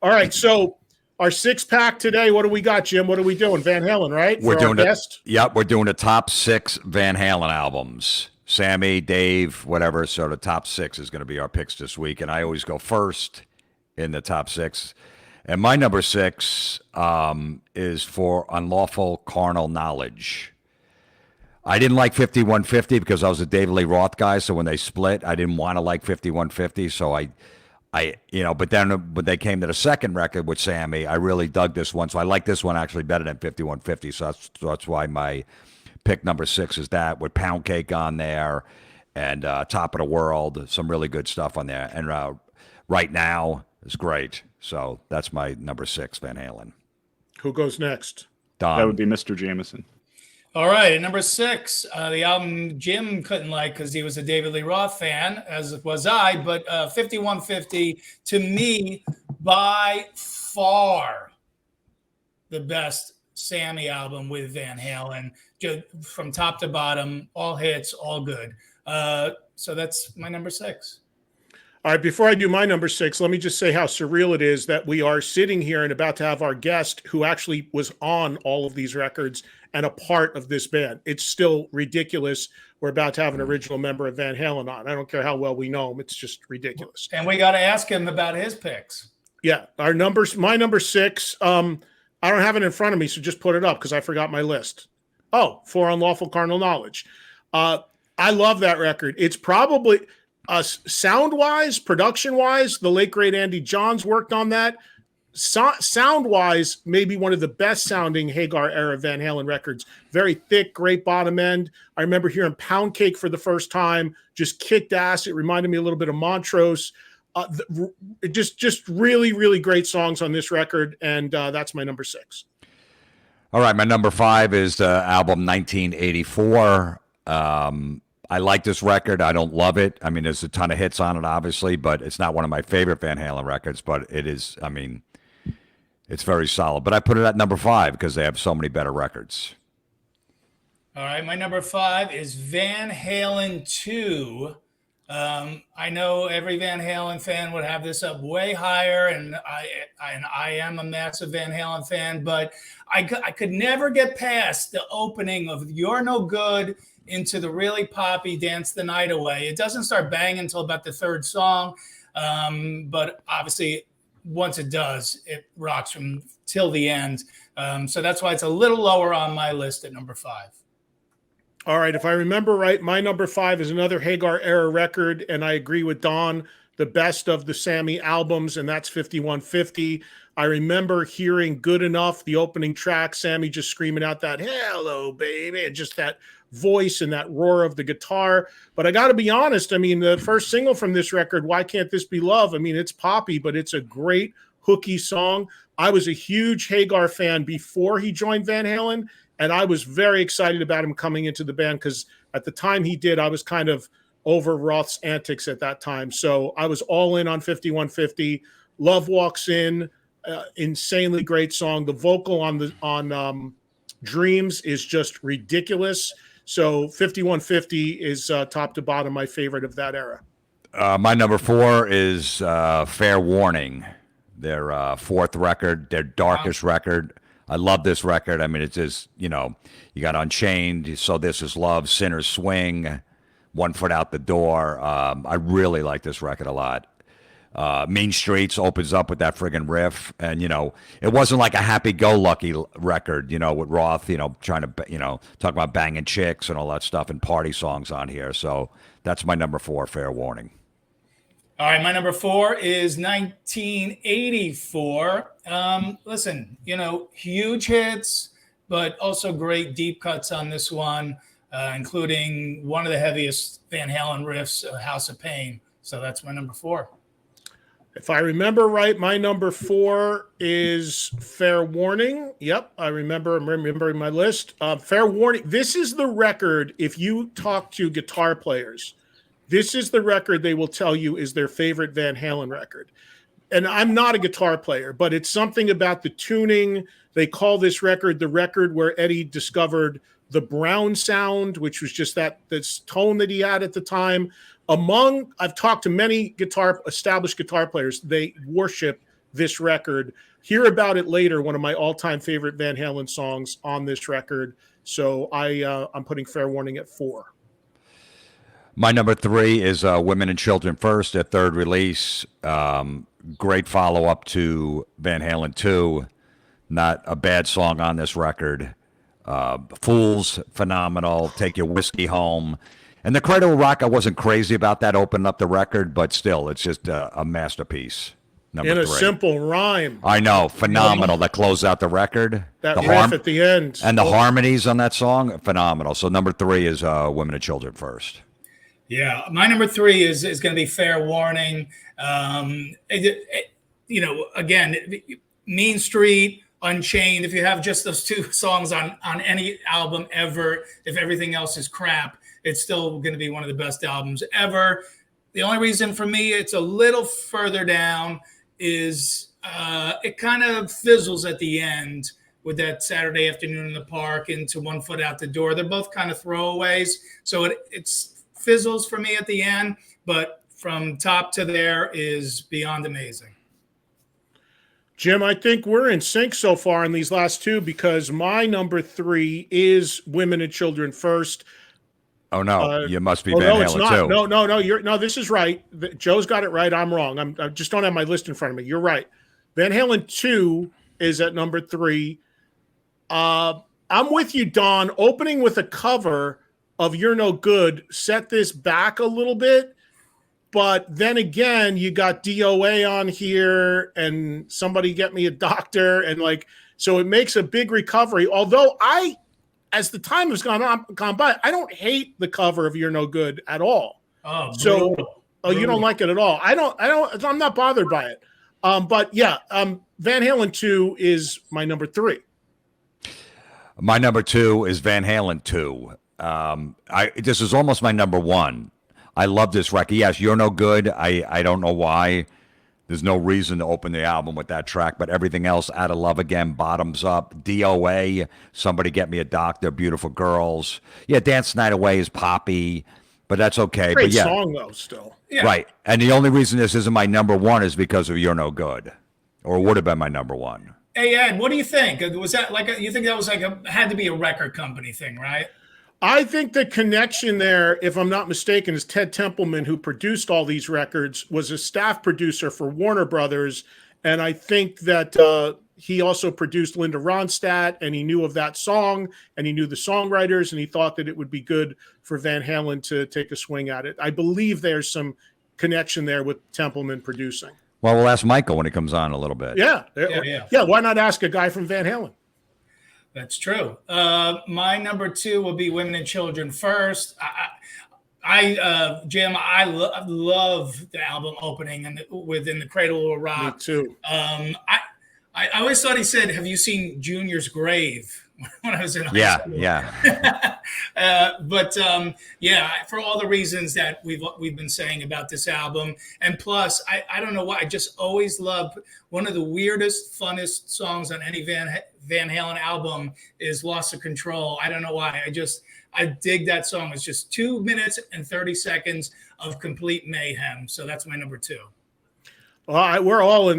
All right, so our six-pack today, what do we got, Jim? What are we doing? Van Halen, right? We're doing we're doing the top 6 Van Halen albums. Sammy, Dave, whatever. So the top 6 is going to be our picks this week, and I always go first in the top 6. And my number 6 is for Unlawful Carnal Knowledge. I didn't like 5150 because I was a David Lee Roth guy, so when they split, I didn't want to like 5150, so I but then when they came to the second record with Sammy, I really dug this one. So I like this one actually better than 5150. So that's why my pick number 6 is that, with Pound Cake on there and Top of the World, some really good stuff on there. And Right Now is great. So that's my number 6, Van Halen. Who goes next? Don. That would be Mr. Jamieson. All right, at number 6, the album Jim couldn't like because he was a David Lee Roth fan, as was I, but 5150, to me, by far the best Sammy album with Van Halen, just from top to bottom, all hits, all good. So that's my number 6. All right, before I do my number 6, let me just say how surreal it is that we are sitting here and about to have our guest who actually was on all of these records and a part of this band. It's still ridiculous. We're about to have an original member of Van Halen on. I don't care how well we know him. It's just ridiculous. And we got to ask him about his picks. Yeah, my number 6, I don't have it in front of me, so just put it up because I forgot my list. Oh, For Unlawful Carnal Knowledge. I love that record. It's probably... sound-wise, production-wise, the late, great Andy Johns worked on that. Sound-wise, maybe one of the best-sounding Hagar-era Van Halen records. Very thick, great bottom end. I remember hearing Pound Cake for the first time, just kicked ass. It reminded me a little bit of Montrose. Just really, really great songs on this record, and that's my number 6. All right, my number 5 is album 1984. I like this record. I don't love it. I mean, there's a ton of hits on it, obviously, but it's not one of my favorite Van Halen records, but it is, I mean, it's very solid. But I put it at number 5 because they have so many better records. All right, my number 5 is Van Halen 2. I know every Van Halen fan would have this up way higher, and I am a massive Van Halen fan, but I could never get past the opening of You're No Good into the really poppy Dance the Night Away. It doesn't start banging until about the third song, but obviously once it does, it rocks from till the end. So that's why it's a little lower on my list at number 5. All right, if I remember right, my number 5 is another Hagar era record, and I agree with Don, the best of the Sammy albums, and that's 5150. I remember hearing Good Enough, the opening track, Sammy just screaming out that "Hello, baby," and just that voice and that roar of the guitar. But I got to be honest, I mean, the first single from this record, Why Can't This Be Love? I mean, it's poppy, but it's a great hooky song. I was a huge Hagar fan before he joined Van Halen, and I was very excited about him coming into the band because at the time he did, I was kind of over Roth's antics at that time. So I was all in on 5150. Love Walks In, insanely great song. The vocal on Dreams is just ridiculous. So 5150 is top to bottom my favorite of that era. My number 4 is Fair Warning, their fourth record, their darkest record. I love this record. I mean, it's just, you got Unchained, So This Is Love, Sinner's Swing, One Foot Out the Door. I really like this record a lot. Mean Streets opens up with that friggin' riff, and it wasn't like a happy-go-lucky record, with Roth, trying to talk about banging chicks and all that stuff and party songs on here. So that's my number 4, Fair Warning. All right, my number 4 is 1984. Listen, huge hits, but also great deep cuts on this one, including one of the heaviest Van Halen riffs, House of Pain. So that's my number 4. If I remember right, my number 4 is Fair Warning. Yep, I'm remembering my list. Fair Warning. This is the record, if you talk to guitar players, this is the record they will tell you is their favorite Van Halen record. And I'm not a guitar player, but it's something about the tuning. They call this record the record where Eddie discovered the Brown sound, which was just this tone that he had at the time. I've talked to many established guitar players. They worship this record. Hear About It Later, one of my all-time favorite Van Halen songs on this record. So I'm putting Fair Warning at 4. My number 3 is Women and Children First, their third release. Great follow-up to Van Halen 2. Not a bad song on this record. Fools, phenomenal. Take Your Whiskey Home. And the Cradle of Rock, I wasn't crazy about that opening up the record, but still, it's just a masterpiece. Number In a 3. simple rhyme. I know, phenomenal. That closed out the record. That riff at the end. And the harmonies on that song, phenomenal. So number 3 is Women and Children First. Yeah, my number 3 is going to be Fair Warning. Again, Mean Street, Unchained. If you have just those 2 songs on any album ever, if everything else is crap, it's still going to be one of the best albums ever. The only reason for me it's a little further down is it kind of fizzles at the end with that Saturday Afternoon in the Park into One Foot Out the Door. They're both kind of throwaways. So it's fizzles for me at the end, but from top to there is beyond amazing. Jim, I think we're in sync so far in these last 2 because my number 3 is Women and Children First. Oh no, you must be Van no, Halen it's not. too. No, this is right. Joe's got it right. I'm wrong. I just don't have my list in front of me. You're right. Van Halen 2 is at number 3. I'm with you, Don. Opening with a cover of You're No Good set this back a little bit. But then again, you got DOA on here and Somebody Get Me a Doctor. And so it makes a big recovery. Although as the time has gone by, I don't hate the cover of You're No Good at all. Oh, so brutal. You don't like it at all. I'm not bothered by it. But yeah, Van Halen 2 is my number 3. My number 2 is Van Halen 2. This is almost my number 1. I love this record. Yes, You're No Good. I don't know why. There's no reason to open the album with that track, but everything else, Out of Love Again, Bottoms Up, DOA, Somebody Get Me a Doctor, Beautiful Girls. Yeah, Dance the Night Away is poppy, but that's okay. Great but yeah, song, though, still. Yeah. Right. And the only reason this isn't my number 1 is because of You're No Good, or would have been my number 1. Hey, Ed, what do you think? Was that you think that was had to be a record company thing, right? I think the connection there, if I'm not mistaken, is Ted Templeman, who produced all these records, was a staff producer for Warner Brothers. And I think that he also produced Linda Ronstadt, and he knew of that song, and he knew the songwriters, and he thought that it would be good for Van Halen to take a swing at it. I believe there's some connection there with Templeman producing. Well, we'll ask Michael when he comes on a little bit. Yeah. Why not ask a guy from Van Halen? That's true. My number 2 will be Women and Children First. Jim, I love the album opening and within the Cradle of Rock. Me too. I always thought he said, "Have you seen Junior's Grave?" When I was in high school. Yeah. But for all the reasons that we've been saying about this album, and plus, I don't know why, I just always love one of the weirdest, funnest songs on any Van Halen album is "Loss of Control." I don't know why. I dig that song. It's just 2 minutes and 30 seconds of complete mayhem. So that's my number 2. Well, we're all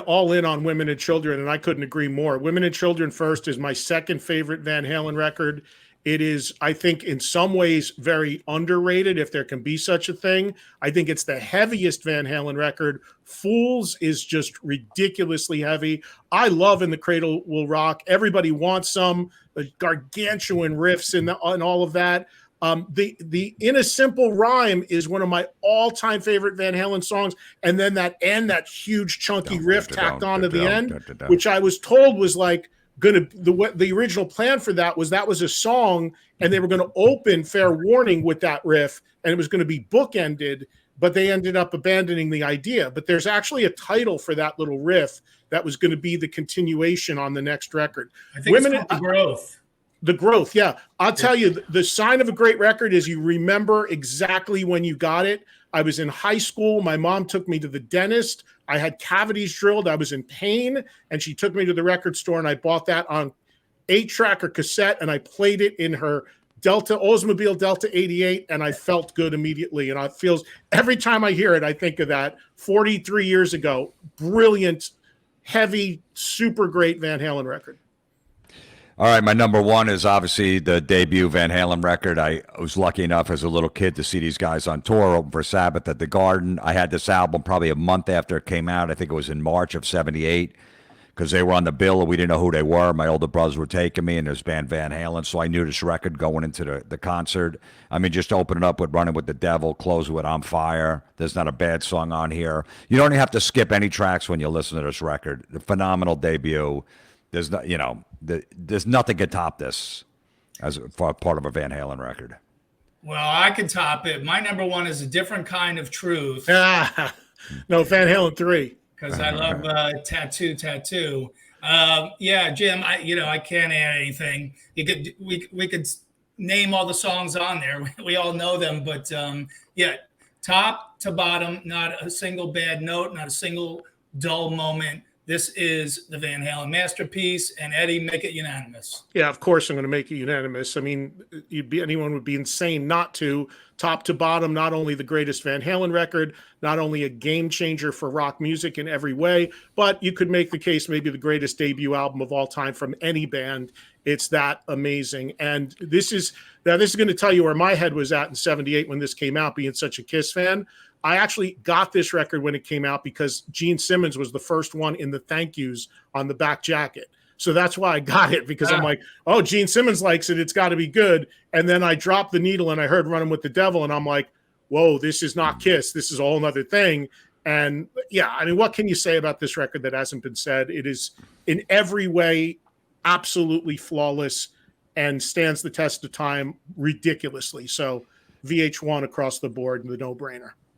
all in on Women and Children, and I couldn't agree more. Women and Children First is my second favorite Van Halen record. It is, I think, in some ways very underrated, if there can be such a thing. I think it's the heaviest Van Halen record. Fools is just ridiculously heavy. I love In the Cradle Will Rock. Everybody wants some. The gargantuan riffs and all of that. The In a Simple Rhyme is one of my all-time favorite Van Halen songs. And then that huge chunky riff tacked on to the end, which I was told was the original plan for that was a song, and they were going to open Fair Warning with that riff, and it was going to be bookended, but they ended up abandoning the idea. But there's actually a title for that little riff that was going to be the continuation on the next record. I think it's called The Growth. The Growth, yeah. I'll tell you, the sign of a great record is you remember exactly when you got it. I was in high school. My mom took me to the dentist. I had cavities drilled. I was in pain, and she took me to the record store, and I bought that on 8-track or cassette, and I played it in her Delta Oldsmobile Delta 88, and I felt good immediately. And it feels every time I hear it, I think of that 43 years ago. Brilliant, heavy, super great Van Halen record. All right, my number one is obviously the debut Van Halen record. I was lucky enough as a little kid to see these guys on tour, open for Sabbath at the Garden. I had this album probably a month after it came out. I think it was in March of '78 because they were on the bill and we didn't know who they were. My older brothers were taking me, and there's band Van Halen, so I knew this record going into the concert. I mean, just open it up with Running with the Devil, close with On Fire. There's not a bad song on here. You don't even have to skip any tracks when you listen to this record. The phenomenal debut. There's not, there's nothing can top this as for part of a Van Halen record. Well, I can top it. My number one is A Different Kind of Truth. No, Van Halen 3. Because I love Tattoo. Yeah, Jim, I can't add anything. We could name all the songs on there. We all know them, but yeah, top to bottom, not a single bad note, not a single dull moment. This is the Van Halen masterpiece, and Eddie, make it unanimous. Yeah, of course I'm going to make it unanimous. I mean, anyone would be insane not to. Top to bottom, not only the greatest Van Halen record, not only a game changer for rock music in every way, but you could make the case maybe the greatest debut album of all time from any band. It's that amazing. And this is going to tell you where my head was at in '78 when this came out, being such a Kiss fan. I actually got this record when it came out because Gene Simmons was the first one in the thank yous on the back jacket. So that's why I got it, because I'm like, oh, Gene Simmons likes it. It's got to be good. And then I dropped the needle and I heard Running with the Devil. And I'm like, whoa, this is not Kiss. This is a whole nother thing. And yeah, I mean, what can you say about this record that hasn't been said? It is in every way absolutely flawless and stands the test of time ridiculously. So VH1 across the board, the no-brainer.